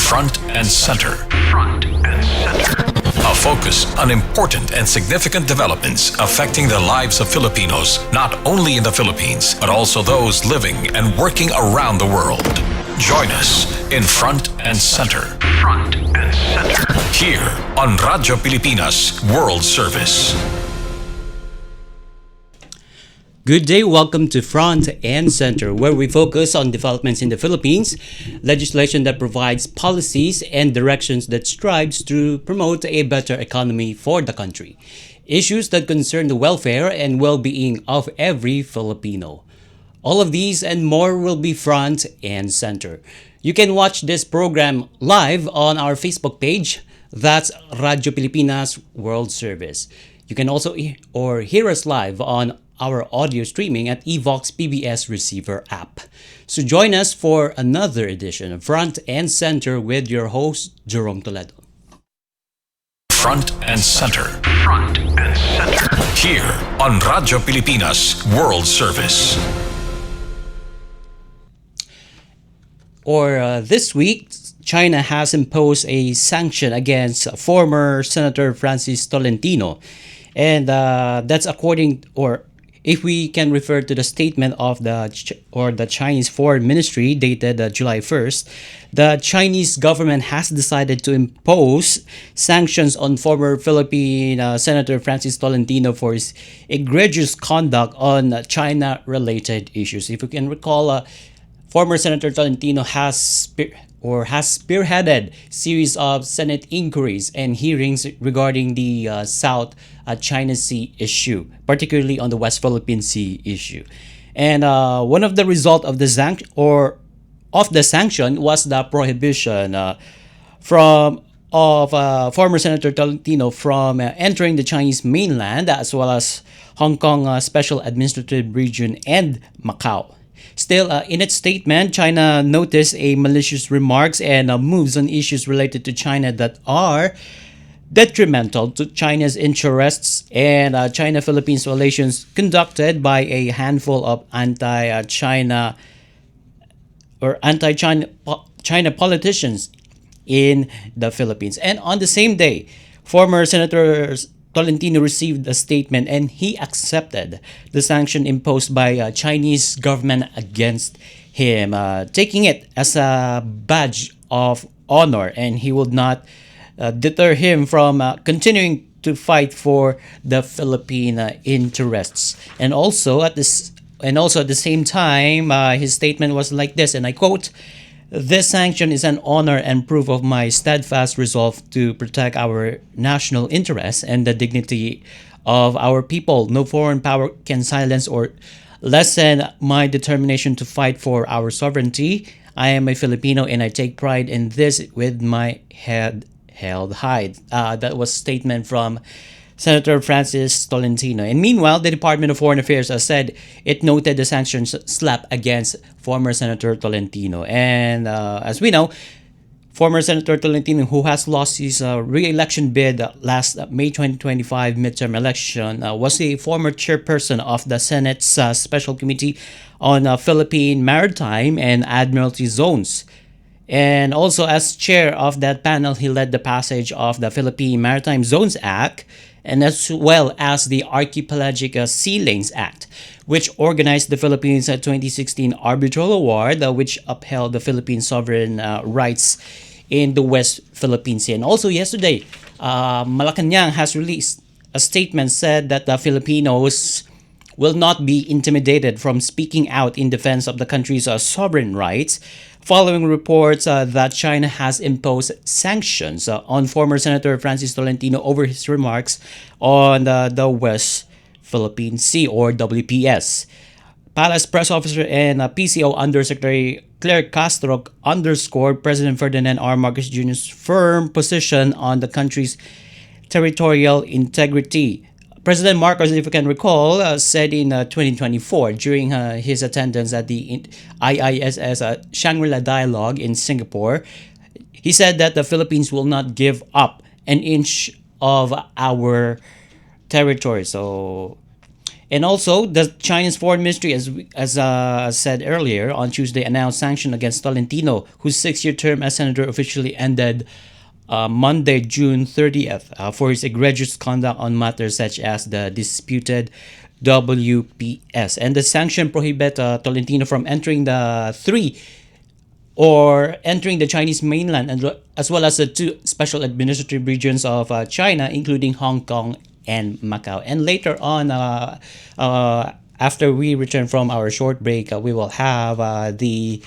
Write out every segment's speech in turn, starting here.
Front and Center. Front and Center. A focus on important and significant developments affecting the lives of Filipinos, not only in the Philippines, but also those living and working around the world. Join us in Front and Center. Front and Center. Here on Radyo Pilipinas World Service. Good day, welcome to Front and Center, where we focus on developments in the Philippines, legislation that provides policies and directions that strives to promote a better economy for the country, issues that concern the welfare and well-being of every Filipino. All of these and more will be Front and Center. You can watch this program live on our Facebook page, that's Radyo Pilipinas World Service. You can also hear us live on our audio streaming at Evox PBS Receiver app. So join us for another edition of Front and Center with your host, Jerome Toledo. Front and Center. Front and Center. Here on Radyo Pilipinas World Service. This week, China has imposed a sanction against former Senator Francis Tolentino. And that's according, or if we can refer to the statement of the Chinese Foreign Ministry dated July 1st, the Chinese government has decided to impose sanctions on former Philippine Senator Francis Tolentino for his egregious conduct on China-related issues. If you can recall, former Senator Tolentino has spearheaded series of Senate inquiries and hearings regarding the South China Sea issue, particularly on the West Philippine Sea issue. And one of the result of the sanction was the prohibition of former Senator Tolentino from entering the Chinese mainland as well as Hong Kong Special Administrative Region and Macau. Still, in its statement, China noticed a malicious remarks and moves on issues related to China that are detrimental to China's interests and China-Philippines relations conducted by a handful of anti-China politicians in the Philippines. And on the same day, former Senator Tolentino received a statement and he accepted the sanction imposed by Chinese government against him, taking it as a badge of honor, and he would not deter him from continuing to fight for the Philippine interests. And also at the same time, his statement was like this, and I quote: "This sanction is an honor and proof of my steadfast resolve to protect our national interests and the dignity of our people. No foreign power can silence or lessen my determination to fight for our sovereignty. I am a Filipino and I take pride in this with my head held high." That was a statement from Senator Francis Tolentino. And meanwhile, the Department of Foreign Affairs has said it noted the sanctions slap against former Senator Tolentino. And as we know, former Senator Tolentino, who has lost his re-election bid last May 2025 midterm election, was a former chairperson of the Senate's Special Committee on Philippine Maritime and Admiralty Zones. And also as chair of that panel, he led the passage of the Philippine Maritime Zones Act and as well as the Archipelagic Sea Lanes Act, which organized the Philippines' 2016 Arbitral Award, which upheld the Philippine sovereign rights in the West Philippine Sea. And also yesterday, Malacanang has released a statement said that the Filipinos will not be intimidated from speaking out in defense of the country's sovereign rights, following reports that China has imposed sanctions on former Senator Francis Tolentino over his remarks on the West Philippine Sea, or WPS. Palace Press Officer and PCO Undersecretary Claire Castro underscored President Ferdinand R. Marcos Jr.'s firm position on the country's territorial integrity. President Marcos, if you can recall, said in 2024 during his attendance at the IISS Shangri-La Dialogue in Singapore, he said that the Philippines will not give up an inch of our territory. So And also, the Chinese Foreign Ministry, as said earlier, on Tuesday announced sanction against Tolentino, whose 6-year term as senator officially ended Monday, June 30th, for his egregious conduct on matters such as the disputed WPS. And the sanction prohibit Tolentino from entering the Chinese mainland, and as well as the two special administrative regions of China, including Hong Kong and Macau. And later on, after we return from our short break, we will have the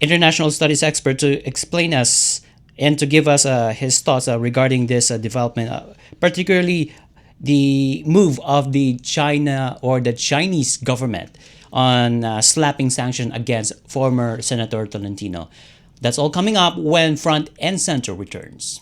international studies expert to explain us and to give us his thoughts regarding this development, particularly the move of the Chinese government on slapping sanction against former Senator Tolentino. That's all coming up when Front and Center returns.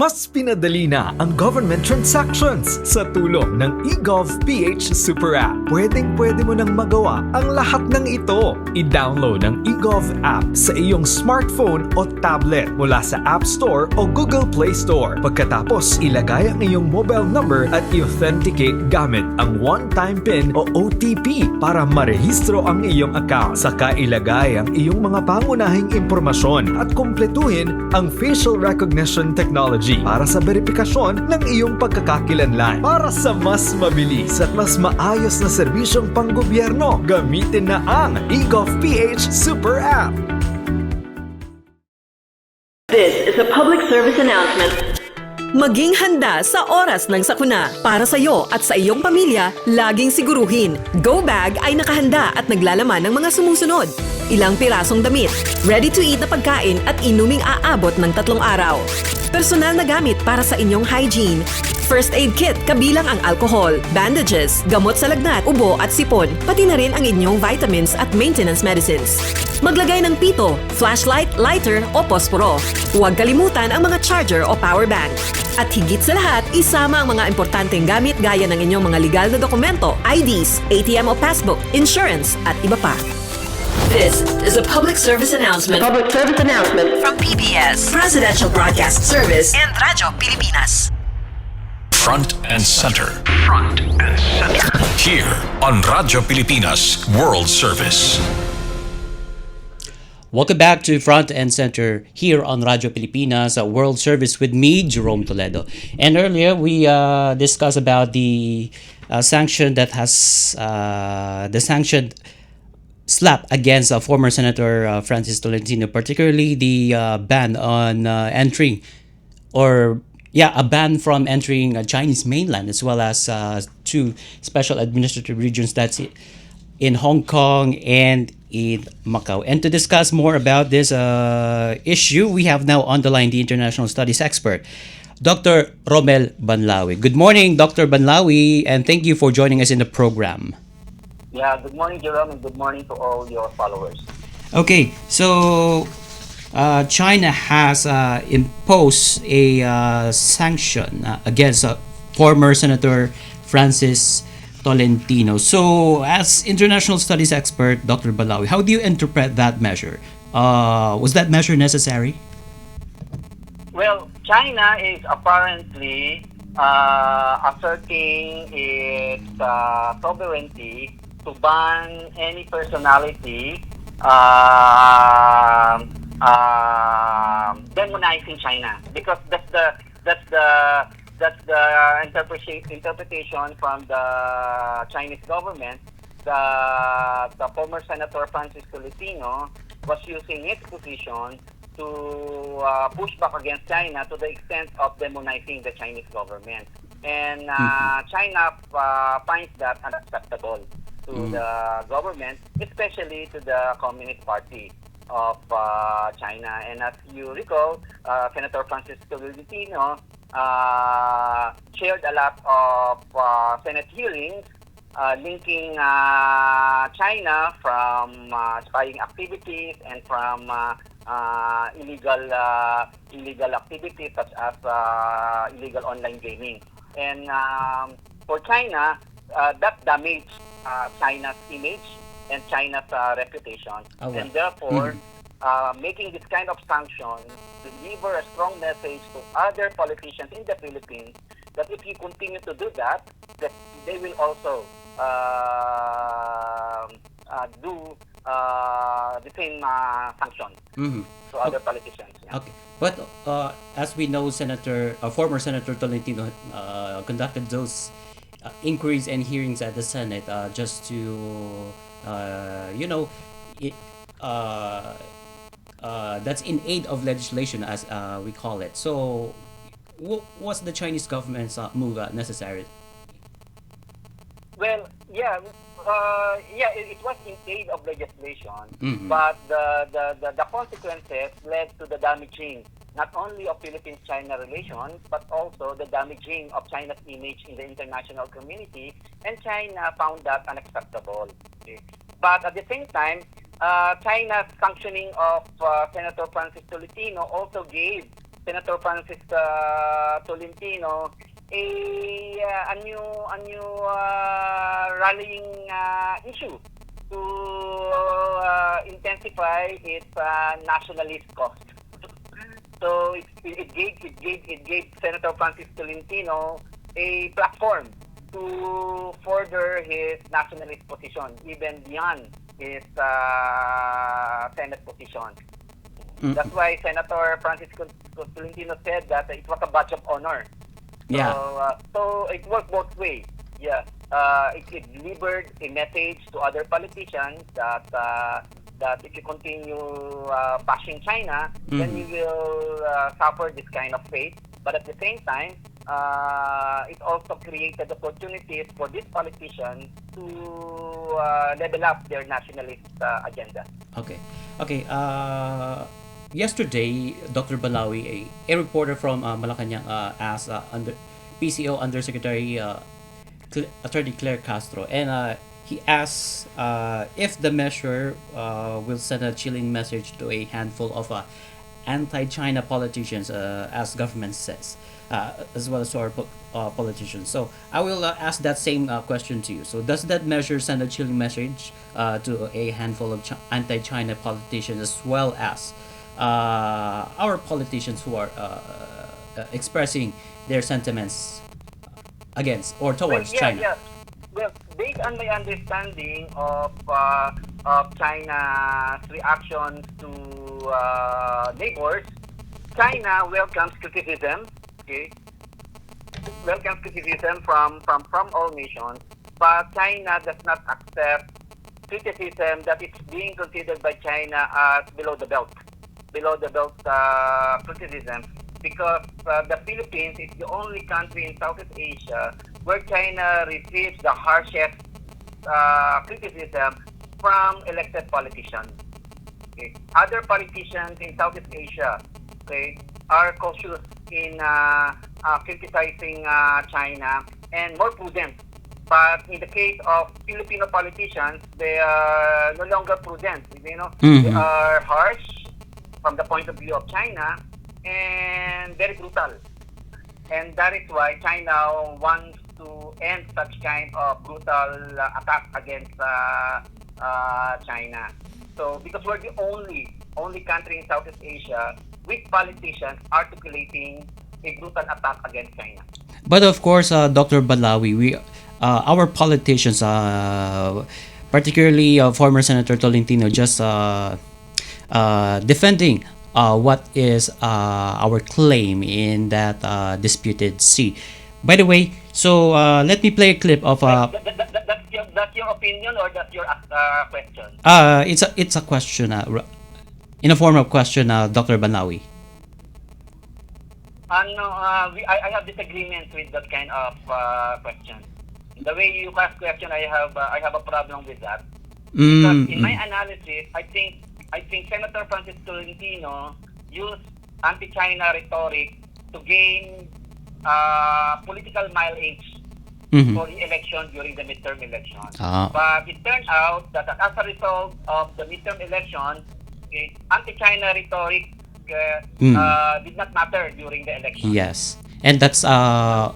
Mas pinadali na ang government transactions sa tulong ng eGov.ph Super App. Pwedeng-pwede mo nang magawa ang lahat ng ito. I-download ang eGov app sa iyong smartphone o tablet mula sa App Store o Google Play Store. Pagkatapos, ilagay ang iyong mobile number at i-authenticate gamit ang one-time PIN o OTP para marehistro ang iyong account. Saka ilagay ang iyong mga pangunahing impormasyon at kumpletuhin ang facial recognition technology para sa verifikasyon ng iyong pagkakakilanlan. Para sa mas mabilis at mas maayos na serbisyong panggobyerno, gamitin na ang eGov.ph Super App. This is a public service announcement. Maging handa sa oras ng sakuna. Para sa iyo at sa iyong pamilya, laging siguruhin, Go Bag ay nakahanda at naglalaman ng mga sumusunod. Ilang pirasong damit, ready-to-eat na pagkain at inuming aabot ng 3 araw. Personal na gamit para sa inyong hygiene. First aid kit kabilang ang alcohol, bandages, gamot sa lagnat, ubo at sipon, pati na rin ang inyong vitamins at maintenance medicines. Maglagay ng pito, flashlight, lighter o posporo. Huwag kalimutan ang mga charger o power bank. At higit sa lahat, isama ang mga importanteng gamit gaya ng inyong mga legal na dokumento, IDs, ATM o passbook, insurance at iba pa. This is a public service announcement. From PBS, Presidential Broadcast Service, and Radyo Pilipinas. Front and Center. Front and Center. Here on Radyo Pilipinas World Service. Welcome back to Front and Center here on Radyo Pilipinas World Service with me, Jerome Toledo. And earlier we discussed about the sanction that has the sanctioned slap against former Senator Francis Tolentino, particularly the ban on entering, a ban from entering Chinese mainland, as well as two special administrative regions that's in Hong Kong and in Macau. And to discuss more about this issue, we have now on the line the international studies expert, Dr. Romel Banlawi. Good morning, Dr. Banlawi, and thank you for joining us in the program. Yeah, good morning, Jerome, and good morning to all your followers. Okay, so China has imposed a sanction against former Senator Francis Tolentino. So, as international studies expert, Dr. Balawi, how do you interpret that measure? Was that measure necessary? Well, China is apparently asserting its sovereignty to ban any personality demonizing China, because that's the interpretation from the Chinese government. The former Senator Francis Tolentino was using his position to push back against China to the extent of demonizing the Chinese government. And China finds that unacceptable to the government, especially to the Communist Party of China. And as you recall, Senator Francis Tolentino chaired a lot of Senate hearings linking China from spying activities and from illegal activities such as illegal online gaming. And for China, that damaged China's image and China's reputation. And therefore, making this kind of sanction deliver a strong message to other politicians in the Philippines that if you continue to do that, that they will also do the same sanction Mhm. to other politicians. Yeah. Okay, but as we know, former Senator Tolentino conducted those inquiries and hearings at the Senate just to, you know, it, uh, that's in aid of legislation, as we call it. So, was the Chinese government's move necessary? Well, it was in aid of legislation, Mhm. but the consequences led to the damaging not only of Philippines-China relations, but also the damaging of China's image in the international community, and China found that unacceptable. Okay. But at the same time, China's sanctioning of Senator Francis Tolentino also gave Senator Francis Tolentino a new rallying issue to intensify its nationalist cause. So it gave Senator Francis Tolentino a platform to further his nationalist position even beyond his Senate position. That's why Senator Francis Tolentino said that it was a badge of honor. Yeah. So it worked both ways. Yeah. It delivered a message to other politicians that if you continue bashing China, then you will suffer this kind of fate. But at the same time, it also created opportunities for these politicians to level up their nationalist agenda. Okay. Okay. Yesterday, Dr. Balawi, a reporter from Malacanang, asked PCO Undersecretary Attorney Claire Castro, and he asked if the measure will send a chilling message to a handful of anti-China politicians, as government says, as well as to our politicians. So I will ask that same question to you. So does that measure send a chilling message to a handful of anti-China politicians, as well as our politicians who are expressing their sentiments against or towards China? Yeah. Well, based on my understanding of China's reactions to neighbors, China welcomes criticism. Okay, welcomes criticism from all nations, but China does not accept criticism that is being considered by China as below the belt criticism, because the Philippines is the only country in Southeast Asia where China receives the harshest criticism from elected politicians. Okay. Other politicians in Southeast Asia, okay, are cautious in criticizing China and more prudent. But in the case of Filipino politicians, they are no longer prudent. They are harsh from the point of view of China and very brutal. And that is why China wants to end such kind of brutal attack against China. So because we're the only country in Southeast Asia with politicians articulating a brutal attack against China. But of course, Dr. Balawi, our politicians, particularly former Senator Tolentino, just defending what is our claim in that disputed sea. By the way, so let me play a clip of. That's your opinion, or that's your question? It's a question, in a form of question, Dr. Balawi. I have disagreements with that kind of question. The way you ask question, I have a problem with that. Because in my analysis, I think Senator Francis Tolentino used anti-China rhetoric to gain political mileage for the election during the midterm election. But it turned out that as a result of the midterm election, anti-China rhetoric did not matter during the election. Yes, and that's one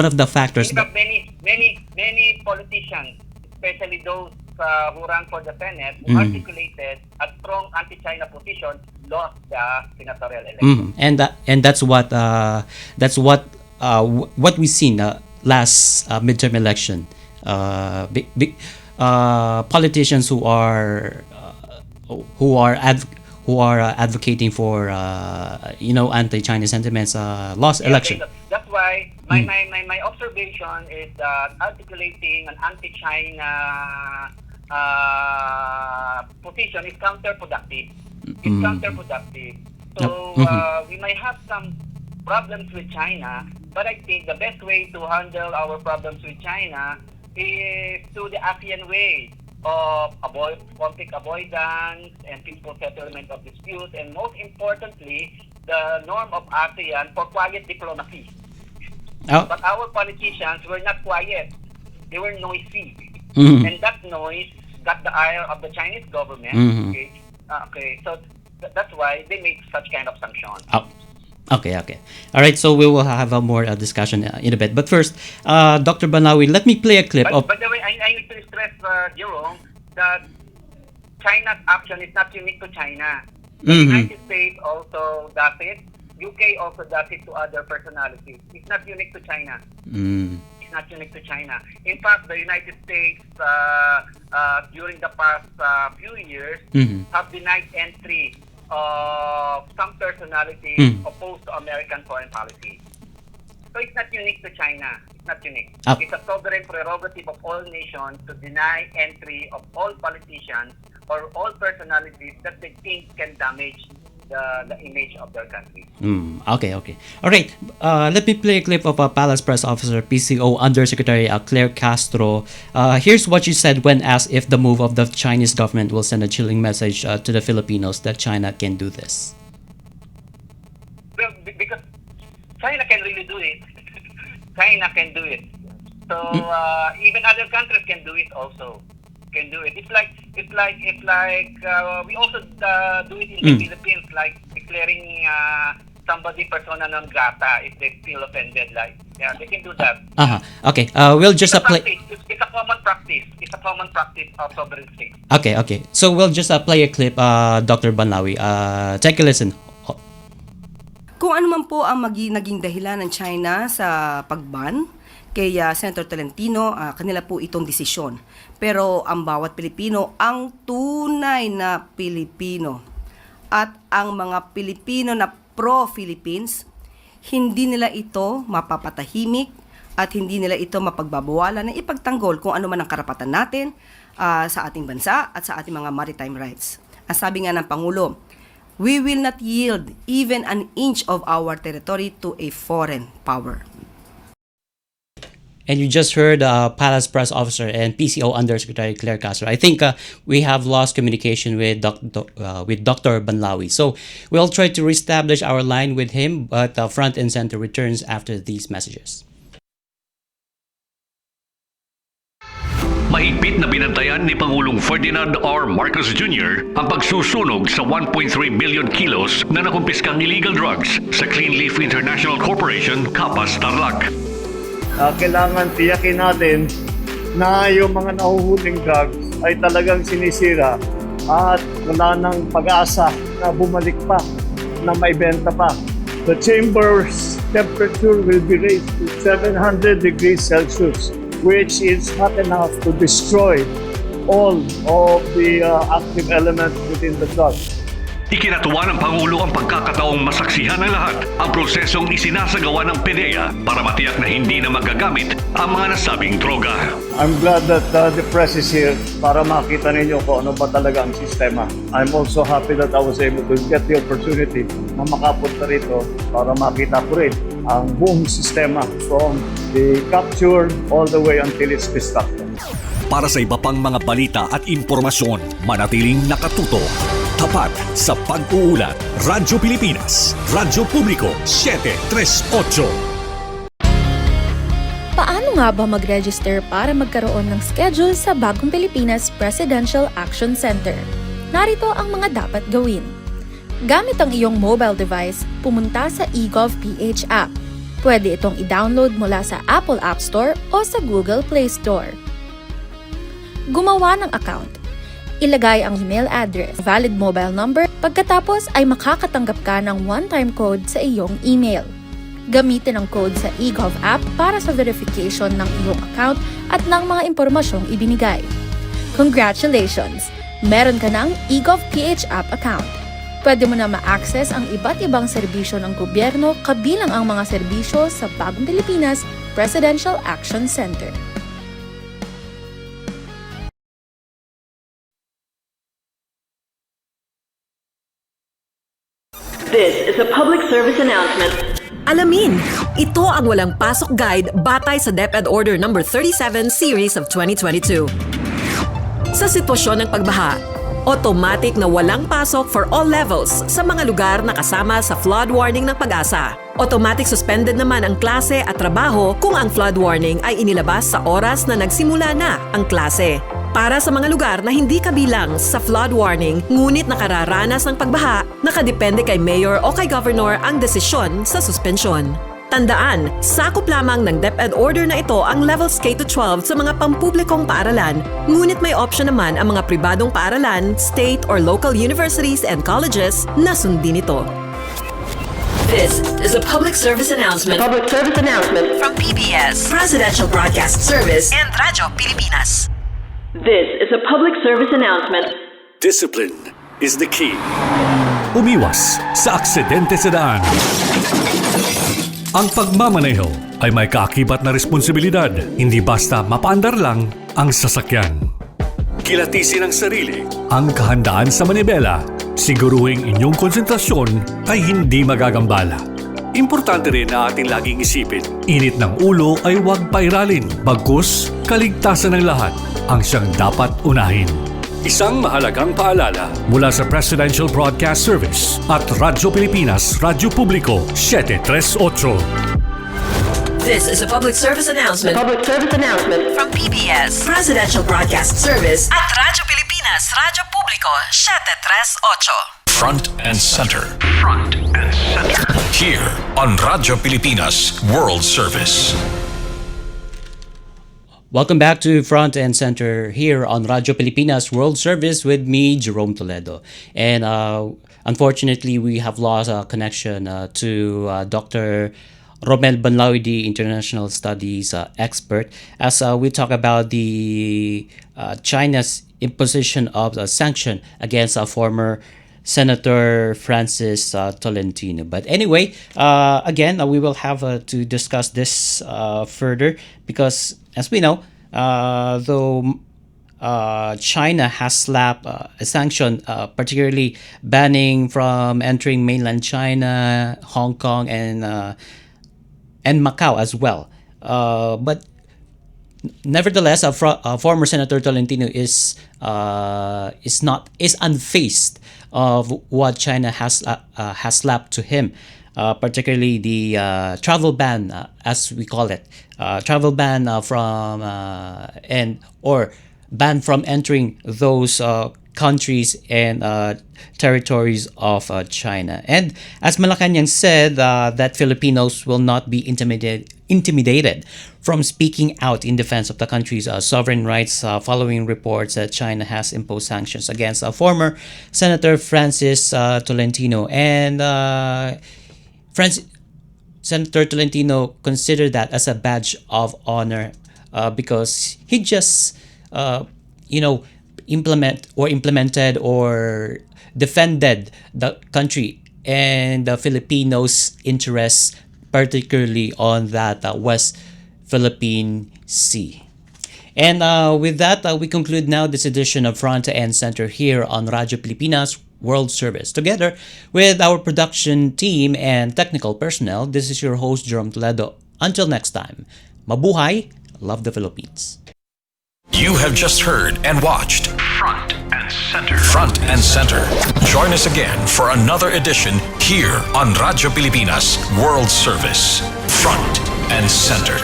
of the factors. In fact, many politicians, especially those who ran for the Senate, who articulated a strong anti-China position, lost the senatorial election. And that's what we've seen last midterm election, politicians who are advocating for anti-Chinese sentiments lost election. That's why my observation is that articulating an anti-China position is counterproductive. It's counterproductive. So we might have some problems with China, but I think the best way to handle our problems with China is through the ASEAN way of conflict avoidance and peaceful settlement of disputes, and most importantly, the norm of ASEAN for quiet diplomacy. Oh. But our politicians were not quiet. They were noisy. And that noise got the ire of the Chinese government. Okay, so that's why they make such kind of sanctions. Oh. Okay. All right, so we will have a more discussion in a bit. But first, Dr. Banlawi, let me play a clip of... By the way, I need to stress, Jerome, that China's action is not unique to China. The United States also does it. UK also does it to other personalities. It's not unique to China. It's not unique to China. In fact, the United States, during the past few years, have denied entry of some personalities opposed to American foreign policy. So it's not unique to China. It's not unique. It's a sovereign prerogative of all nations to deny entry of all politicians or all personalities that they think can damage the image of their country. Okay. All right. Let me play a clip of a Palace Press Officer, PCO Undersecretary Claire Castro. Here's what she said when asked if the move of the Chinese government will send a chilling message to the Filipinos that China can do this. Well, because China can really do it. China can do it. So even other countries can do it also. Can do it. It's like we also do it in the Philippines, like declaring somebody persona non grata if they feel offended. They can do that. Okay. We'll just play. It's a common practice. It's a common practice of sovereign states. Okay. So we'll just play a clip, Dr. Banlawi. Take a listen. Kung ano man po ang naging dahilan ng China sa pagban kay Senator Tolentino, kanila po itong desisyon. Pero ang bawat Pilipino, ang tunay na Pilipino at ang mga Pilipino na pro-Philippines, hindi nila ito mapapatahimik at hindi nila ito mapagbabawalan na ipagtanggol kung ano man ang karapatan natin sa ating bansa at sa ating mga maritime rights. Ang sabi nga ng Pangulo, we will not yield even an inch of our territory to a foreign power. And you just heard Palace Press Officer and PCO Undersecretary Claire Castro. I think we have lost communication with Dr. Banlawi. So we'll try to reestablish our line with him, but Front and Center returns after these messages. Mahigpit na binantayan ni Pangulong Ferdinand R. Marcos Jr. ang pagsusunog sa 1.3 billion kilos na nakumpiskang illegal drugs sa Clean Leaf International Corporation, Capas, Tarlac. Kailangan tiyakin natin na yung mga nahuhuling drugs ay talagang sinisira at wala nang pag-asa na bumalik pa, na maibenta pa. The chamber's temperature will be raised to 700 degrees Celsius, which is not enough to destroy all of the active elements within the drug. Ikinatuwa ng Pangulo ang pagkakataong masaksihan ng lahat ang prosesong isinasagawa ng PDEA para matiyak na hindi na magagamit ang mga nasabing droga. I'm glad that the press is here para makita ninyo kung ano ba talaga ang sistema. I'm also happy that I was able to get the opportunity na makapunta rito para makita ko rin ang buong sistema from the capture all the way until its destruction. Para sa iba pang mga balita at impormasyon, manatiling nakatuto. Tapat sa pag-uulat. Radyo Pilipinas, Radyo Publiko, 738. Paano nga ba mag-register para magkaroon ng schedule sa Bagong Pilipinas Presidential Action Center? Narito ang mga dapat gawin. Gamit ang iyong mobile device, pumunta sa eGov.ph app. Pwede itong i-download mula sa Apple App Store o sa Google Play Store. Gumawa ng account. Ilagay ang email address, valid mobile number, pagkatapos ay makakatanggap ka ng one-time code sa iyong email. Gamitin ang code sa eGov app para sa verification ng iyong account at ng mga impormasyong ibinigay. Congratulations! Meron ka ng eGov PH app account. Pwede mo na ma-access ang iba't ibang serbisyo ng gobyerno kabilang ang mga serbisyo sa Bagong Pilipinas Presidential Action Center. This is a public service announcement. Alamin, ito ang walang pasok guide batay sa DepEd Order No. 37 Series of 2022. Sa sitwasyon ng pagbaha, automatic na walang pasok for all levels sa mga lugar na kasama sa flood warning ng Pag-asa. Automatic suspended naman ang klase at trabaho kung ang flood warning ay inilabas sa oras na nagsimula na ang klase. Para sa mga lugar na hindi kabilang sa flood warning ngunit nakararanas ng pagbaha, nakadepende kay Mayor o kay Governor ang desisyon sa suspensyon. Tandaan, sakop lamang ng DepEd order na ito ang levels K-12 sa mga pampublikong paaralan, ngunit may option naman ang mga pribadong paaralan, state or local universities and colleges na sundin ito. This is a public service announcement. Public service announcement From PBS, Presidential Broadcast Service, and Radyo Pilipinas. This is a public service announcement. Discipline is the key. Umiwas sa aksidente sa daan. Ang pagmamaneho ay may kaakibat na responsibilidad, hindi basta mapaandar lang ang sasakyan. Kilatisin ang sarili, ang kahandaan sa manibela, siguruhing inyong konsentrasyon ay hindi magagambala. Importante rin na ating laging isipin, init ng ulo ay huwag pairalin, bagkus kaligtasan ng lahat ang siyang dapat unahin. Isang mahalagang paalala mula sa Presidential Broadcast Service at Radyo Pilipinas, Radyo Publiko, 738. This is a public service announcement. Public service announcement From PBS, Presidential Broadcast Service, at Radyo Pilipinas, Radyo Publiko, 738. Front and center. Front and center. Here on Radyo Pilipinas World Service. Welcome back to Front and Center here on Radyo Pilipinas World Service with me, Jerome Toledo. And unfortunately, we have lost a connection to Dr. Romel Banlaudi, International Studies expert, as we talk about the China's imposition of a sanction against former Senator Francis Tolentino. But anyway, again, we will have to discuss this further because, as we know, though China has slapped a sanction, particularly banning from entering mainland China, Hong Kong, and Macau as well. But nevertheless, former Senator Tolentino is unfazed of what China has slapped to him, particularly the travel ban, as we call it, travel ban from or ban from entering those countries and territories of China. And as Malacanang said, that Filipinos will not be intimidated from speaking out in defense of the country's sovereign rights following reports that China has imposed sanctions against former Senator Francis Tolentino. And Senator Tolentino considered that as a badge of honor because he just, implemented or defended the country and the Filipinos' interests, particularly on that West Philippine Sea. And with that, we conclude now this edition of Front and Center here on Radyo Pilipinas World Service. Together with our production team and technical personnel, this is your host, Jerome Toledo. Until next time, mabuhay, love the Philippines. You have just heard and watched Front and Center. Front and Center. Join us again for another edition here on Radyo Pilipinas World Service. Front and Center.